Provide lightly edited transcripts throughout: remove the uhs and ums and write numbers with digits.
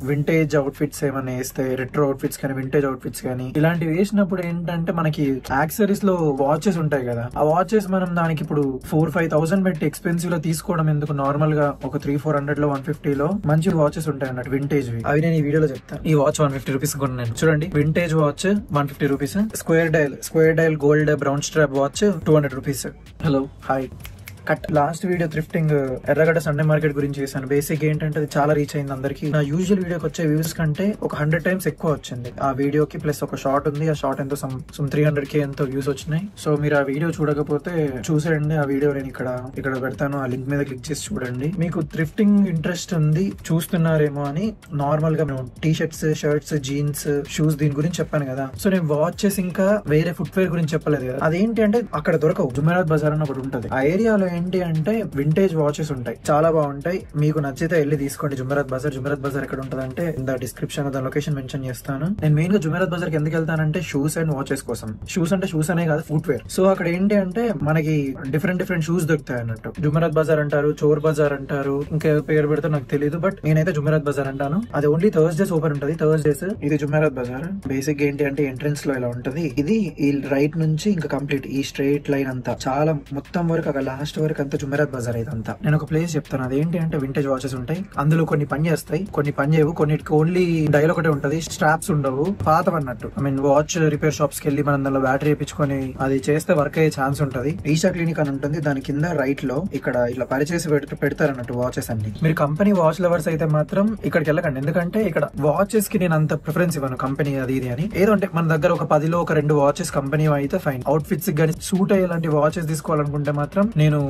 Vintage outfits ఏమైనా వేస్తే retro outfits కానీ వింటేజ్ అవుట్ఫిట్స్ కానీ ఇలాంటివి వేసినప్పుడు ఏంటంటే మనకి యాక్సెసరీస్ లో వాచెస్ ఉంటాయి కదా, ఆ వాచెస్ మనం దానికి ఇప్పుడు 4-5,000 పెట్టి ఎక్స్పెన్సివ్ లో తీసుకోవడం ఎందుకు, నార్మల్ గా ఒక 300-400 లో 150 లో మంచి వాచెస్ ఉంటాయి అన్నట్టు వింటేజ్ వి. అవి నేను ఈ వీడియోలో చెప్తాను. ఈ వాచ్ 150 రూపీస్ కొన్నాను. చూడంండి, vintage watch 150 rupees. Square dial gold brown strap watch 200 rupees. Hello, hi. Cut. Last video thrifting Erragadda Sunday market గురించి చేశాను. బేసిక్ ఏంటంటే అది చాలా రీచ్ అయింది అందరికి. నా యూజువల్ వీడియోకి వచ్చే వ్యూస్ కంటే ఒక 100 టైమ్స్ ఎక్కువ వచ్చింది ఆ వీడియోకి. ప్లస్ ఒక షార్ట్ ఉంది, ఆ షార్ట్ ఎంతో సమ్ 300K ఎంతో వ్యూస్ వచ్చినాయి. సో మీరు ఆ వీడియో చూడకపోతే చూసేయండి. ఆ వీడియో నేను ఇక్కడ పెడతాను, ఆ లింక్ మీద క్లిక్ చేసి చూడండి. మీకు థ్రిఫ్టింగ్ ఇంట్రెస్ట్ ఉంది, చూస్తున్నారేమో అని నార్మల్ గా మేము T shirts, shirts, jeans, shoes దీని గురించి చెప్పాను కదా. సో నేను వాచెస్ ఇంకా వేరే ఫుట్వేర్ గురించి చెప్పలేదు కదా. అదేంటి అంటే అక్కడ దొరకవు. జుమెరాత్ బజార్ అని ఒకటి ఉంటుంది. ఆ ఏరియాలో ఏంటి అంటే వింటేజ్ వాచెస్ ఉంటాయి, చాలా బాగుంటాయి. మీకు నచ్చితే వెళ్ళి తీసుకోండి. జుమెరాత్ బజార్ ఎక్కడ ఉంటుంది అంటే కింద డిస్క్రిప్షన్ దాని లొకేషన్ మెన్షన్ చేస్తాను. నేను మెయిన్ గా జుమెరాత్ బజార్ కి ఎందుకు వెళ్తానంటే షూస్ అండ్ వాచెస్ కోసం. షూస్ అంటే షూస్ అనే కాదు, ఫుట్వేర్. సో అక్కడ ఏంటి అంటే మనకి డిఫరెంట్ షూస్ దొరుకుతాయి అన్నట్టు. జుమెరాత్ బజార్ అంటారు, చోర్ బజార్ అంటారు, ఇంకా పేరు పెడితే నాకు తెలియదు. బట్ నేనైతే జుమెరాత్ బజార్ అంటాను. అది ఓన్లీ థర్స్డేస్ ఓపెన్ ఉంటుంది. థర్స్డేస్. ఇది జుమెరాత్ బజార్. బేసిక్ ఏంటి అంటే ఎంట్రన్స్ లో ఇలా ఉంటది. ఇది ఈ రైట్ నుంచి ఇంకా కంప్లీట్ ఈ స్ట్రైట్ లైన్ అంతా చాలా మొత్తం వరకు అక్కడ లాస్ట్ వరకు అంతా జుమెరాత్ బజార్ ఇదంతా. నేను ఒక ప్లేస్ చెప్తాను. అదేంటి అంటే వింటేజ్ వాచెస్ ఉంటాయి. అందులో కొన్ని పని చేస్తాయి, కొన్ని పని చేయవు. కొన్నిటికి ఓన్లీ డైల్ ఒకటే ఉంటది, స్ట్రాప్స్ ఉండవు, పాతవన్నట్టు. I mean watch repair shops కి వెళ్ళి మనం దానిలో బ్యాటరీ వేయించుకొని అది చేస్తే వర్క్ అయ్యే ఛాన్స్ ఉంటది. ఈషా క్లినిక్ అని ఉంటుంది, దాని కింద రైట్ లో ఇక్కడ ఇలా పరిచేసి పెడతారు అన్నట్టు వాచెస్ అన్ని. మీరు కంపెనీ వాచ్ లవర్స్ అయితే మాత్రం ఇక్కడికి వెళ్ళకండి. ఎందుకంటే ఇక్కడ వాచెస్ కి నేను అంత ప్రిఫరెన్స్ ఇవ్వను, కంపెనీ అది ఇది అని. ఏదో అంటే మన దగ్గర ఒక 10లో ఒక 2 వాచెస్ కంపెనీ అయితే ఫైన్. అవుట్ఫిట్స్ కానీ సూట్ అయ్యేలాంటి వాచెస్ తీసుకోవాలనుకుంటే మాత్రం నేను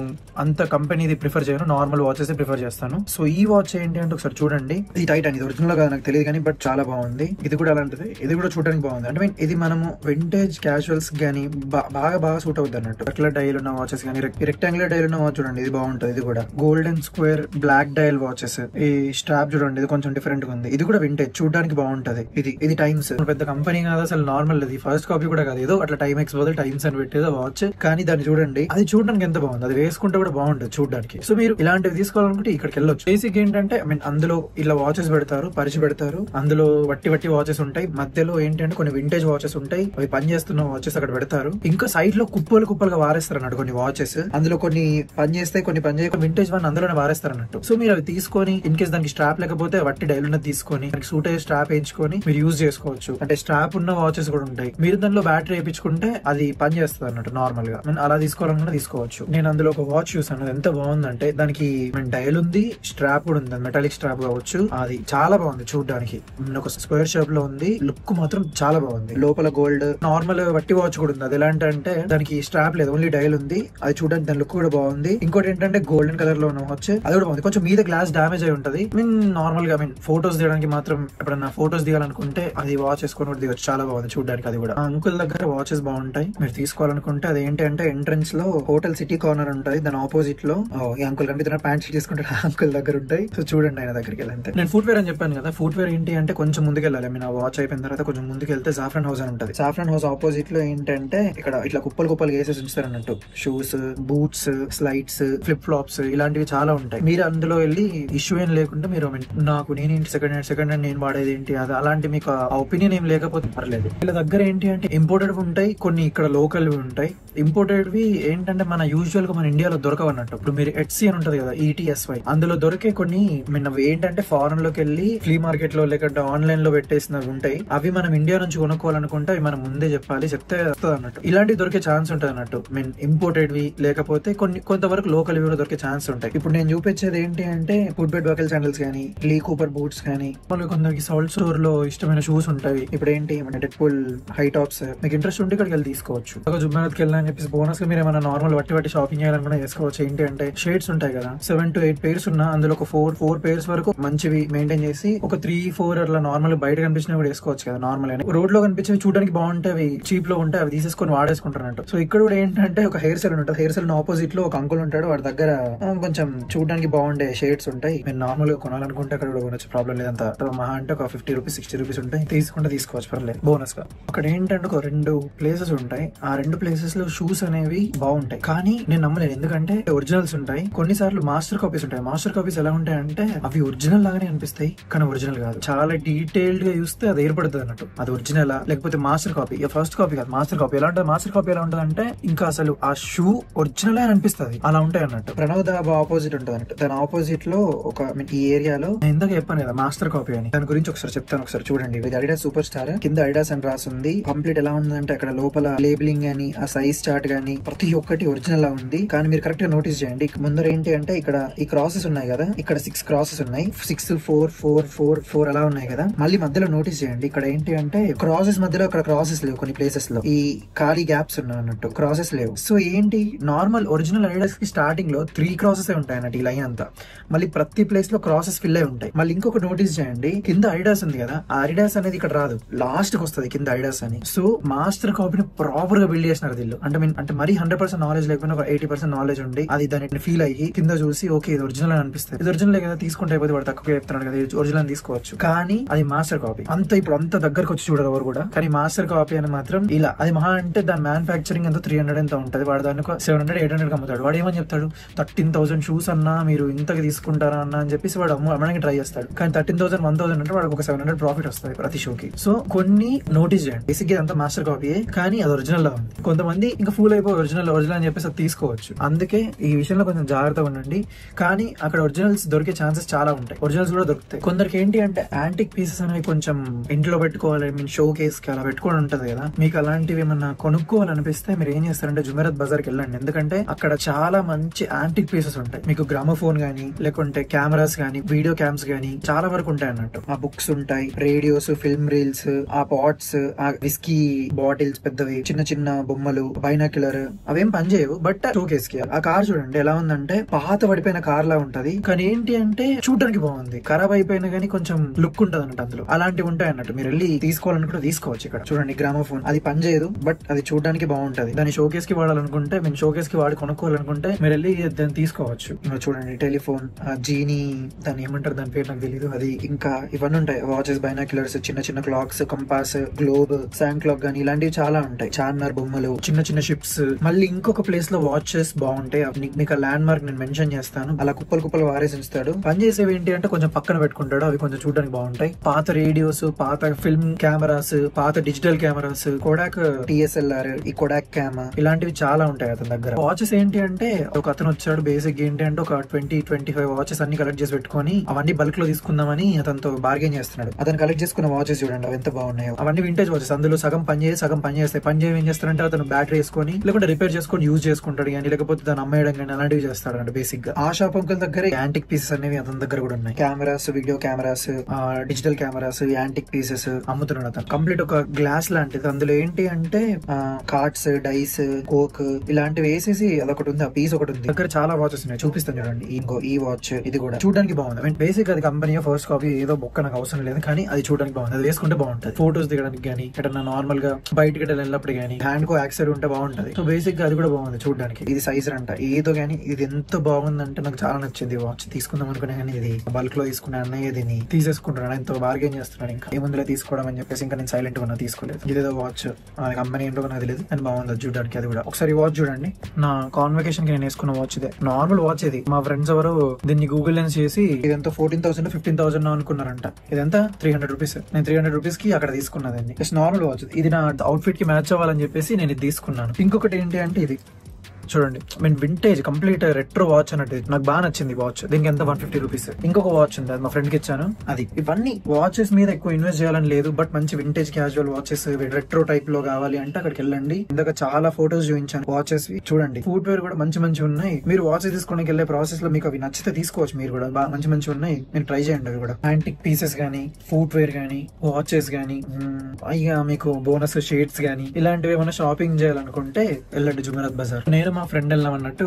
అంత కంపెనీది ప్రిఫర్ చేయను, నార్మల్ వాచెస్ ప్రిఫర్ చేస్తాను. సో ఈ వాచ్ ఏంటి అంటే ఒకసారి చూడండి. ఇది టైటాన్, ఇది ఒరిజినల్ గా నాకు తెలియదు కానీ బట్ చాలా బాగుంది. ఇది కూడా అలాంటిది, ఇది కూడా చూడడానికి బాగుంది. అంటే ఇది మనము వింటేజ్ క్యాజువల్స్ గానీ బాగా సూట్ అవుతుంది అన్నట్టు. సర్క్యులర్ డైల్ ఉన్న వాచెస్ కానీ, రెక్టాంగులర్ డైల్ ఉన్న వాచ్ చూడండి, ఇది బాగుంటుంది. ఇది కూడా golden square black dial watches. ఈ స్ట్రాప్ చూడండి, ఇది కొంచెం డిఫరెంట్ గా ఉంది. ఇది కూడా వింటేజ్, చూడడానికి బాగుంటది. ఇది టైమ్స్, పెద్ద కంపెనీ కాదు అసలు, నార్మల్ ఇది ఫస్ట్ కాపీ కూడా కాదు. ఏదో అట్లా టైమ్ ఎక్స్ బదులు టైమ్స్ అని పెట్టేదో వాచ్. కానీ దాన్ని చూడండి, అది చూడడానికి ఎంత బాగుంది, అది వేసుకుంటే కూడా బాగుంటుంది చూడడానికి. సో మీరు ఇలాంటివి తీసుకోవాలనుకుంటే ఇక్కడికి వెళ్ళొచ్చు. బేసిక్ ఏంటంటే ఐ మీన్ అందులో ఇలా వాచెస్ పెడతారు, పరిచి పెడతారు. అందులో వట్టి వాచెస్ ఉంటాయి. మధ్యలో ఏంటంటే కొన్ని వింటేజ్ వాచెస్ ఉంటాయి, అవి పని చేస్తున్న వాచెస్ అక్కడ పెడతారు. ఇంకా సైడ్ లో కుప్పలుగా వారేస్తారు అన్నట్టు కొన్ని వాచెస్. అందులో కొన్ని పని చేస్తాయి, కొన్ని పని చేయకుండా వింటేజ్ వన్ అందులోనే వారేస్తారు అన్నట్టు. సో మీరు అవి తీసుకొని ఇన్ కేస్ దానికి స్ట్రాప్ లేకపోతే వట్టి డైల్ ఉన్నది తీసుకొని దానికి సూట్ అయ్యే స్ట్రాప్ వేయించుకొని మీరు యూజ్ చేసుకోవచ్చు. అంటే స్ట్రాప్ ఉన్న వాచెస్ కూడా ఉంటాయి. మీరు దానిలో బ్యాటరీ వేయించుకుంటే అది పని చేస్తుంది అన్నట్టు. నార్మల్ గా అలా తీసుకోవాలనుకుంటే తీసుకోవచ్చు. నేను అందులో ఒక వాచ్ చూసాను, ఎంత బాగుందంటే దానికి డైల్ ఉంది, స్ట్రాప్ కూడా ఉంది, మెటాలిక్ స్ట్రాప్ కావచ్చు. అది చాలా బాగుంది చూడడానికి. ఒక స్క్వేర్ షేప్ లో ఉంది, లుక్ మాత్రం చాలా బాగుంది. లోపల గోల్డ్ నార్మల్ వట్టి వాచ్ కూడా ఉంది. అది ఎలాంటి అంటే దానికి స్ట్రాప్ లేదు, ఓన్లీ డైల్ ఉంది. అది చూడడానికి దాని లుక్ కూడా బాగుంది. ఇంకోటి ఏంటంటే గోల్డెన్ కలర్ లో ఉన్న వాచ్, అది కూడా బాగుంది. కొంచెం మీద గ్లాస్ డామేజ్ అయి ఉంటది. నార్మల్ గా ఫోటోస్ తీయడానికి మాత్రం ఎప్పుడన్నా ఫోటోస్ దిగాలనుకుంటే అది వాచ్ వేసుకొని కూడా దిగొచ్చు, చాలా బాగుంది చూడడానికి. అది కూడా ఆ అంకుల్ దగ్గర వాచెస్ బాగుంటాయి, మీరు తీసుకోవాలనుకుంటే. అది ఏంటి అంటే ఎంట్రన్స్ లో హోటల్ సిటీ కార్నర్ ఉంటుంది, దాని ఆపోజిట్ లో ఈ అంకుల్ కనిపిస్తున్న ప్యాంట్ షీట్ తీసుకుంటే అంకుల్ దగ్గర ఉంటాయి. సో చూడండి ఆయన దగ్గరికి వెళ్ళంతే. నేను ఫుట్వేర్ అని చెప్పాను కదా, ఫుట్వేర్ ఏంటి అంటే కొంచెం ముందుకెళ్ళాలి. నా వాచ్ అయిపోయిన తర్వాత కొంచెం ముందుకు వెళ్తే సాఫ్రాన్ హౌస్ అని ఉంటుంది. సాఫ్రాన్ హౌస్ ఆపోజిట్ లో ఏంటంటే ఇక్కడ ఇట్లా కుప్పలు వేసేసి ఉంచుతారు అన్నట్టు. Shoes, boots, slides, flip flops ఇలాంటివి చాలా ఉంటాయి. మీరు అందులో వెళ్ళి ఇష్యూ ఏం లేకుండా మీరు నాకు నేనేంటి సెకండ్ హ్యాండ్ నేను వాడేది ఏంటి అది అలాంటి మీకు ఆ ఒపీనియన్ ఏం లేకపోతే పర్లేదు. వీళ్ళ దగ్గర ఏంటి అంటే ఇంపోర్టెడ్ ఉంటాయి, కొన్ని ఇక్కడ లోకల్ ఉంటాయి. ఇంపోర్టెడ్ వి ఏంటంటే మన యూజువల్ గా మన ఇండియాలో దొరకవన్నట్టు. ఇప్పుడు మీరు ఎట్సీ అని ఉంటది కదా, ETSY, అందులో దొరికే కొన్ని ఏంటంటే ఫారెన్ లోకి వెళ్ళి ఫ్లీ మార్కెట్ లో లేకపోతే ఆన్లైన్ లో పెట్టేసినవి ఉంటాయి. అవి మనం ఇండియా నుంచి కొనుక్కోవాలనుకుంటే అవి మనం ముందే చెప్పాలి, చెప్తే వస్తుంది అన్నట్టు. ఇలాంటివి దొరికే ఛాన్స్ ఉంటుంది అన్నట్టు. ఇంపోర్టెడ్ వి లేకపోతే కొంతవరకు లోకల్ కూడా దొరికే ఛాన్స్ ఉంటాయి. ఇప్పుడు నేను చూపించేది ఏంటి అంటే ఫుట్బెడ్ బకెల్ శాండిల్స్ కానీ, లీ కూపర్ బూట్స్ కానీ, కొందరికి సౌల్ట్ స్టోర్ లో ఇష్టమైన షూస్ ఉంటాయి. ఇప్పుడు ఏంటి డెడ్పూల్ హై టాప్స్, మీకు ఇంట్రెస్ట్ ఉంటే ఇక్కడికి వెళ్ళి తీసుకోవచ్చు. జుమ్మానత్కి వెళ్ళాలని చెప్పేసి బోనస్ గా మీరు ఏమైనా నార్మల్ వట్టి షాపింగ్ చేయాలనుకున్నా చేసుకోవచ్చు. ఏంటి అంటే షేడ్స్ ఉంటాయి కదా, 7 to 8 pairs ఉన్నా అందులో ఒక 4 pairs వరకు మంచివి మెయింటైన్ చేసి ఒక 3-4 అట్లా నార్మల్ బయట కనిపించినా కూడా వేసుకోవచ్చు కదా. నార్మల్ రోడ్ లో కనిపించేవి చూడడానికి బాగుంటాయి, అవి చీప్ లో ఉంటాయి, అవి తీసేసుకొని వాడేసుకుంటారంట. సో ఇక్కడ కూడా ఏంటంటే ఒక హెయిర్ సెలూన్ ఉంటుంది. హెయిర్ సెలూన్ ఆపోజిట్ లో ఒక అంకుల్ ఉంటాడు, వాడి దగ్గర కొంచెం చూడడానికి బాగుండే షేడ్స్ ఉంటాయి. మీరు నార్మల్ గా కొనాలనుకుంటే అక్కడ కూడా కొనొచ్చు, ప్రాబ్లం లేదంత. మహా అంటే ఒక 50 రూపీస్ 60 రూపీస్ ఉంటాయి, తీసుకుంటే తీసుకోవచ్చు, పర్లేదు. బోనస్ గా అక్కడ ఏంటంటే ఒక 2 ప్లేసెస్ ఉంటాయి. ఆ 2 ప్లేసెస్ లో షూస్ అనేవి బాగుంటాయి. కానీ నేను నమ్మలేదు, ఎందుకంటే ఒరిజినల్స్ ఉంటాయి, కొన్నిసార్లు మాస్టర్ కాపీస్ ఉంటాయి. మాస్టర్ కాపీస్ ఎలా ఉంటాయంటే అవి ఒరిజినల్ లాగానే అనిపిస్తాయి కానీ ఒరిజినల్ కాదు. చాలా డీటెయిల్డ్ గా చూస్తే అది ఏర్పడుతుంది అన్నట్టు అది ఒరిజినల్ లేకపోతే మాస్టర్ కాపీ. ఫస్ట్ కాపీ కాదు, మాస్టర్ కాపీ. ఎలా ఉంటుంది మాస్టర్ కాపీ? ఎలా ఉంటుంది అంటే ఇంకా అసలు ఆ షూ ఒరిజినల్ అని అనిపిస్తుంది, అలా ఉంటాయి అన్నట్టు. ప్రణవ్ దాబా ఆపోజిట్ ఉంటుంది అన్నట్టు. దాని ఆపోజిట్ లో ఒక ఈ ఏరియాలో ఇందాక చెప్పాను కదా మాస్టర్ కాపీ అని, దాని గురించి ఒకసారి చెప్తాను, ఒకసారి చూడండి. ఇది అడిడాస్ సూపర్ స్టార్, కింద అడిడాస్ అని రాసింది. కంప్లీట్ ఎలా ఉందంటే అక్కడ లోపల లేబులింగ్ గానీ ఆ సైజ్ చార్ట్ గానీ ప్రతి ఒక్కటి ఒరిజినల్ లా ఉంది. కానీ మీరు కరెక్ట్ గా నోటీస్ చేయండి, ముందర ఏంటి అంటే ఇక్కడ ఈ క్రాసెస్ ఉన్నాయి కదా, ఇక్కడ 6 క్రాసెస్ ఉన్నాయి, 6 4 4 4 4 అలా ఉన్నాయి కదా. మళ్ళీ మధ్యలో నోటీస్ చేయండి, ఇక్కడ ఏంటి అంటే క్రాసెస్ మధ్యలో అక్కడ క్రాసెస్ లేవు, కొన్ని ప్లేసెస్ లో ఈ ఖాళీ గ్యాప్స్ ఉన్నాయి అన్నట్టు, క్రాసెస్ లేవు. సో ఏంటి నార్మల్ ఒరిజినల్ అడిడాస్ కి స్టార్టింగ్ లో 3 క్రాసెస్ ఉంటాయి అన్నట్టు, ఈ లైన్ అంతా. మళ్ళీ ప్రతి ప్లేస్ లో క్రాసెస్ ఫిల్ అయి ఉంటాయి. మళ్ళీ ఇంకొక నోటీస్ చేయండి, కింద అడిడాస్ ఉంది కదా, ఆ అడిడాస్ అనేది ఇక్కడ రాదు, లాస్ట్ కి వస్తుంది కింద అడిడాస్ అని. సో మాస్టర్ కాపీని ప్రాపర్ గా బిల్డ్ చేసినారు వీళ్ళు. అంటే మరీ 100% నాలెడ్జ్ లేకపోయినా ఒక 80% నాలెడ్జ్ ఉండి అది దాన్ని ఫీల్ అయ్యి కింద చూసి ఓకే ఇది ఒరిజినల్ అని అనిపిస్తుంది, ఇది ఒరిజినల్ కదా తీసుకుంటే అయిపోతే వాడు తక్కువ చెప్తున్నాడు కదా ఒరిజినల్ తీసుకోవచ్చు. కానీ అది మాస్టర్ కాపీ. ఇప్పుడు అంత దగ్గరకు వచ్చి చూడదు ఎవరు కూడా. కానీ మాస్టర్ కాపీ అని మాత్రం ఇలా, అది మహా అంటే దాని మ్యానుఫాక్చరింగ్ ఎంతో 300 ఎంత ఉంటుంది, వాడు దానికి 700 800 అమ్ముతాడు. వాడు ఏమని చెప్తాడు, 13,000 షూస్ అన్నా మీరు ఇంతకు తీసుకుంటారా అన్న అని చెప్పేసి వాడు అమ్మడానికి ట్రై చేస్తాడు. కానీ 13,000 1,000 అంటే వాడికి ఒక 700 ప్రాఫిట్ వస్తుంది ప్రతి షోకి. సో కొన్ని నోటీస్ చేయండి, బేసిక్ గా అంతా మాస్టర్ కాపీయే కానీ అది ఒరిజినల్ లా ఉంది. కొంతమంది ఇంకా ఫూల్ అయిపోయి ఒరిజినల్ అని చెప్పేసి అది తీసుకోవచ్చు. అందుకే ఈ విషయంలో కొంచెం జాగ్రత్తగా ఉండండి. కానీ అక్కడ ఒరిజినల్స్ దొరికే ఛాన్సెస్ చాలా ఉంటాయి, ఒరిజినల్స్ కూడా దొరుకుతాయి. కొందరికి ఏంటి అంటే యాంటిక్ పీసెస్ అనేవి కొంచెం ఇంట్లో పెట్టుకోవాలి, షో కేస్ కి అలా పెట్టుకోవడం ఉంటది కదా, మీకు అలాంటివి ఏమన్నా కొనుక్కోవాలనిపిస్తే మీరు ఏం చేస్తారంటే జుమెరత్ బజార్ కి వెళ్ళండి. ఎందుకంటే అక్కడ చాలా మంచి యాంటిక్ పీసెస్ ఉంటాయి. మీకు గ్రామోఫోన్ గానీ లేకుంటే కెమెరాస్ గానీ వీడియో క్యామ్స్ గానీ చాలా వరకు ఉంటాయి అన్నట్టు. ఆ బుక్స్ ఉంటాయి, రేడియోస్, ఫిల్మ్ రీల్స్, ఆ పాట్స్, ఆ విస్కీ బాటిల్స్ పెద్దవి, చిన్న చిన్న బొమ్మలు, బైనాక్యులర్ అవేం పనిచేయవు బట్ షో కేస్ కి. ఆ కార్ చూడండి ఎలా ఉందంటే పాత పడిపోయిన కార్ లా ఉంటది, కానీ ఏంటి అంటే చూడడానికి బాగుంది, ఖరాబ్ అయిపోయినా గానీ కొంచెం లుక్ ఉంటది అన్నట్టు. అందులో అలాంటివి ఉంటాయి అన్నట్టు, మీరు వెళ్ళి తీసుకోవాలని కూడా తీసుకోవచ్చు. ఇక్కడ చూడండి గ్రామోఫోన్, అది పనిచేయదు బట్ అది చూడడానికి బాగుంటది. దాన్ని షోకేస్ కి వాడాలనుకుంటే, మేము షోకేస్ కి వాడి కొనుక్కోవాలనుకుంటే మీరు వెళ్ళి దాన్ని తీసుకోవచ్చు. ఇంకా చూడండి టెలిఫోన్, జీనీ, దాన్ని ఏమంటారు దాని పేరు నాకు తెలియదు, అది ఇంకా ఇవన్నీ ఉంటాయి, వాచెస్, బైనాక్యులర్స్, చిన్న చిన్న clocks, compass, globe, sand clock గానీ ఇలాంటివి చాలా ఉంటాయి. చార్మినార్ బొమ్మలు, చిన్న చిన్న షిప్స్. మళ్ళీ ఇంకొక ప్లేస్ లో వాచెస్ బాగుంటాయి, మీకు ఆ ల్యాండ్ మార్క్ నేను మెన్షన్ చేస్తాను. అలా కుప్పలు కుప్పలు వారేసి ఉంచుతాడు. పనిచేసేవి ఏంటి అంటే కొంచెం పక్కన పెట్టుకుంటాడు, అవి కొంచెం చూడడానికి బాగుంటాయి. పాత రేడియోస్, పాత ఫిల్మ్ కెమెరాస్, పాత డిజిటల్ కెమెరాస్, కొడాక్ TSLR, ఈ కొడాక్ క్యామ్, ఇలాంటివి చాలా ఉంటాయి అతని దగ్గర. వాచెస్ ఏంటి అంటే ఒక అతను వచ్చాడు, బేసిక్ ఏంటి అంటే ఒక 20-25 వాచెస్ అన్ని కలెక్ట్ చేసి పెట్టుకొని అవన్నీ బల్క్ లో తీసుకుందామని అతనితో బార్గెన్ చేస్తున్నాడు. అతను కలెక్ట్ చేసుకున్న వాచెస్ చూడండి అవి ఎంత బాగున్నాయో. అవన్నీ వింటేజ్ వాచెస్, అందులో సగం సగం పని చేస్తాయి. పని చేసి ఏం చేస్తారంటే అతను బ్యాటరీ వేసుకొని లేకుంటే రిపేర్ చేసుకొని యూజ్ చేసుకుంటాడు కానీ, లేకపోతే దాన్ని అమ్మేయడం కానీ అలాంటివి చేస్తాడు అంటే బేసిక్ గా. ఆ షాప్ అంకుల్ దగ్గర యాంటిక్ పీసెస్ అనేవి అతని దగ్గర కూడా ఉన్నాయి. Cameras, video cameras, digital cameras, antique pieces అమ్ముతున్నాడు అతను. కంప్లీట్ ఒక గ్లాస్ లాంటిది, అందులో ఏంటి అంటే కార్డ్స్, డైస్, కోక్ ఇలాంటివి వేసేసి అదొకటి ఉంది, ఆ పీస్ ఒకటి ఉంది. దగ్గర చాలా వాచెస్ ఉన్నాయి, చూపిస్తాను చూడండి. ఇంకో ఈ వాచ్, ఇది కూడా చూడడానికి బాగుంది. బేసిక్ అది కంపెనీ ఫస్ట్ కాపీ, ఏదో బొక్క నాకు అవసరం లేదు కానీ అది చూడడానికి బాగుంది, అది వేసుకుంటే బాగుంటది. ఫోటోస్ దిగడానికి గానీ, ఎటన్నా నార్మల్ గా బయటకి వెళ్ళినప్పుడు గానీ, హ్యాండ్ కో యాక్సెసరీ ఉంటే బాగుంటది. సో బేసిక్ గా అది కూడా బాగుంది చూడడానికి. ఇది సైజ్ అంట ఏదో గానీ ఇది ఎంత బాగుందంటే నాకు చాలా నచ్చింది. వాచ్ తీసుకుందాం అనుకున్నా కానీ ఇది బల్క్ లో తీసుకున్నా అన్నయ్య దీన్ని తీసేసుకుంటున్నాను, ఎంతో బార్గెన్ చేస్తున్నాను. ఇంకా ఏముందులో తీసుకోవడం అని చెప్పేసి ఇంకా నేను సైలెంట్ గా తీసుకోలేదు. ఇదేదో వాచ్ కంపెనీ ఏంటో నాకు తెలియదు అని బాగుంది చూడడానికి. అది కూడా ఒకసారి వాచ్ చూడండి, నా కాన్వకేషన్ కి నేను వేసుకున్న వాచ్ ఇదే, నార్మల్ వాచ్ ఇది. మా ఫ్రెండ్స్ ఎవరు దీన్ని గూగుల్ లెన్స్ చేసి ఇదంతా 14,000 15,000 అనుకున్నారంట. ఇదంతా 300 రూపీస్. నేను 300 రూపీస్ కి అక్కడ తీసుకున్నదండి. జస్ట్ నార్మల్ వాచ్, ఇది నా అవుట్ఫిట్ కి మ్యాచ్ అవ్వాలని చెప్పేసి నేను ఇది తీసుకున్నాను. ఇంకొకటి ఏంటి అంటే ఇది చూడండి, వింటేజ్ కంప్లీట్ రెట్రో వాచ్ అన్నట్టు నాకు బాగా నచ్చింది వాచ్. దీనికి ఎంత 150 రూపీస్. ఇంకొక వాచ్ ఉంది, అది మా ఫ్రెండ్ కి ఇచ్చాను. అది ఇవన్నీ వాచెస్ మీద ఎక్కువ ఇన్వెస్ట్ చేయాలని లేదు బట్ మంచి vintage casual watches retro type లో కావాలి అంటే అక్కడికి వెళ్ళండి. ఇందాక చాలా ఫోటోస్ చూపించాను వాచెస్, చూడండి ఫుట్ వేర్ కూడా మంచి మంచి ఉన్నాయి. మీరు వాచెస్ తీసుకోవడానికి వెళ్ళే ప్రాసెస్ లో మీకు అవి నచ్చితే తీసుకోవచ్చు. మీరు కూడా బాగా మంచి మంచి ఉన్నాయి, మీరు ట్రై చేయండి. అవి కూడా యాంటిక్ పీసెస్ గానీ, ఫుట్ వేర్ గానీ, వాచెస్ గానీ, ఇక మీకు బోనస్ షేడ్స్ గానీ ఇలాంటివి ఏమైనా షాపింగ్ చేయాలనుకుంటే వెళ్ళండి జుమెరత్ బజార్. నేను మా ఫ్రెండ్ వెళ్ళాం అన్నట్టు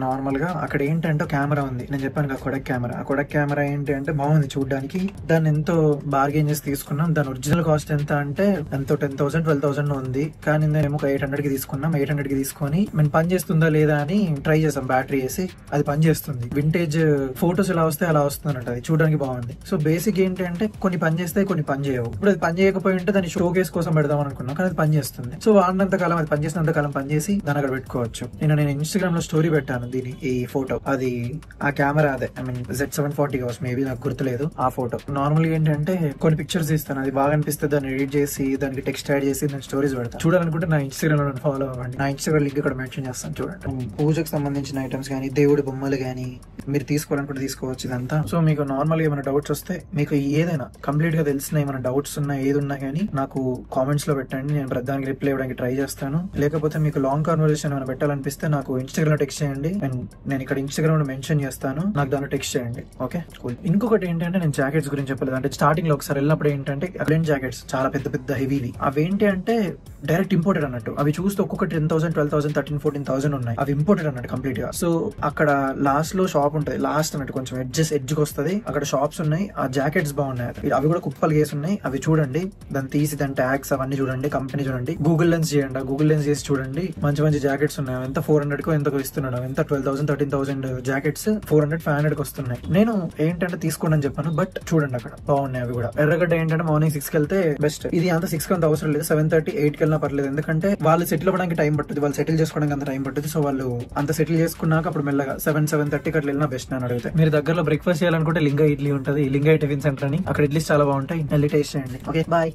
నార్మల్ గా అక్కడ ఏంటంటే కెమెరా ఉంది, నేను చెప్పాను కదా కొడక్ కెమెరా. ఆ కొడక్ కెమెరా ఏంటి అంటే బాగుంది చూడడానికి. దాన్ని ఎంతో బార్గెన్ చేసి తీసుకున్నాం. దాని ఒరిజినల్ కాస్ట్ ఎంత అంటే ఎంతో 10,000 12,000 ఉంది. కానీ నేనేమో 800 కి తీసుకున్నాం. 800 కి తీసుకొని మేము పని చేస్తుందా లేదా అని ట్రై చేసాం, బ్యాటరీ వేసి అది పని చేస్తుంది. వింటేజ్ ఫోటోస్ ఎలా వస్తే అలా వస్తుంది అన్నట్టు, అది చూడడానికి బాగుంది. సో బేసిక్ ఏంటి అంటే కొన్ని పని చేస్తాయి, కొన్ని పని చేయవు. ఇప్పుడు అది పని చేయకపోయి ఉంటే దాన్ని షో కేస్ కోసం పెడదాం అనుకున్నాం కానీ అది పని చేస్తుంది. సో వాడినంత కాలం, అది పని చేసినంత కాలం పని చేసి దాన్ని అక్కడ పెట్టుకోవచ్చు. నేను ఇన్స్టాగ్రామ్ లో స్టోరీ పెట్టాను దీని ఈ ఫోటో. అది ఆ కెమెరా అదే ఐ మీన్ Z740 కావచ్చు, మేబీ నాకు గుర్తులేదు ఆ ఫోటో. నార్మల్ గా ఏంటంటే కొన్ని పిక్చర్స్ తీస్తాను, అది బాగా అనిపిస్తే దాన్ని ఎడిట్ చేసి దానికి టెక్స్ట్ యాడ్ చేసి నేను స్టోరీస్ పెడతాను. చూడాలనుకుంటే నా ఇన్స్టాగ్రామ్ లో ఫాలో అవ్వండి. నా ఇన్స్టాగ్రామ్ లింక్ ఇక్కడ మెన్షన్ చేస్తాను చూడండి. పూజకు సంబంధించిన ఐటమ్స్ కానీ దేవుడి బొమ్మలు కానీ మీరు తీసుకోవాలనుకుంటే తీసుకోవచ్చు ఇదంతా. సో మీకు నార్మల్ గా ఏమైనా డౌట్స్ వస్తే, మీకు ఏదైనా కంప్లీట్ గా తెలిసిన ఏమైనా డౌట్స్ ఉన్నా ఏది ఉన్నా కానీ నాకు కామెంట్స్ లో పెట్టండి, నేను ప్రధానికి రిప్లై ఇవ్వడానికి ట్రై చేస్తాను. లేకపోతే మీకు లాంగ్ కాన్వర్సేషన్ ఏమైనా పెట్టాలనిపిస్తే నాకు ఇన్స్టాగ్రామ్ లో టెక్స్ట్ చేయండి, అండ్ నేను ఇక్కడ ఇన్స్టాగ్రామ్ లో మెన్షన్ చేస్తాను, నాకు దాంట్లో టెక్స్ట్ చేయండి. Okay cool. ఇంకొకటి ఏంటంటే నేను జాకెట్స్ గురించి చెప్పలేదు. అంటే స్టార్టింగ్ లో ఒకసారి వెళ్ళినప్పుడు ఏంటంటే బ్లెండ్ జాకెట్స్ చాలా పెద్ద పెద్ద హెవీవి, అవేంటి అంటే డైరెక్ట్ ఇంపోర్టెడ్ అన్నట్టు. అవి చూస్తే ఒక్కొక్కటి 10,000, 12,000, 13,000, 14,000 ఉన్నాయి. అవి ఇంపోర్టెడ్ అన్నట్టు కంప్లీట్ గా. సో అక్కడ లాస్ట్ లో షాప్ ఉంటుంది, లాస్ట్ అన్నట్టు కొంచెం ఎడ్జ్కి వస్తుంది, అక్కడ షాప్స్ ఉన్నాయి. ఆ జాకెట్స్ బాగున్నాయి, అవి కూడా కుప్పలు వేసి ఉన్నాయి. అవి చూడండి, దాన్ని తీసి దాని ట్యాగ్స్ అవన్నీ చూడండి, కంపెనీ చూడండి, గూగుల్ లెన్స్ చేయండి, గూగుల్ లెన్స్ చేసి చూడండి. మంచి మంచి జాకెట్స్ ఉన్నాయి. ఎంత 400 కో ఎంతకు ఇస్తున్నాడు, ఎంత 12,000, 13,000 జాకెట్స్ 400, 500 కి వస్తున్నాయి. నేను ఏంటంటే తీసుకోండి అని చెప్పాను, బట్ చూడండి అక్కడ బాగున్నాయి. అవి కూడా ఎర్రగడ్డ ఏంటంటే మార్నింగ్ 6 కి వెళ్తే బెస్ట్. ఇది అంత 6 కి అంత అవసరం లేదు, 7:30, 8 కి వెళ్ళినా పర్లేదు. ఎందుకంటే వాళ్ళు సెటిల్ అవ్వడానికి టైం పడుతుంది, వాళ్ళు సెటిల్ చేసుకోవడానికి అంత టైం పడుతుంది. సో వాళ్ళు అంత సెటిల్ చేసుకున్నాక అప్పుడు మెల్లగా 7:30 అట్లా వెళ్ళినా బెస్ట్ అని అడిగితే. మీరు దగ్గరలో బ్రేక్ఫాస్ట్ చేయాలనుకుంటే లింగా ఇడ్లీ ఉంటుంది, లింగా టిఫిన్ సెంటర్ అని, అక్కడ ఇడ్లీస్ చాలా బాగుంటాయి, వెళ్ళి టేస్ట్ చేయండి. Okay bye.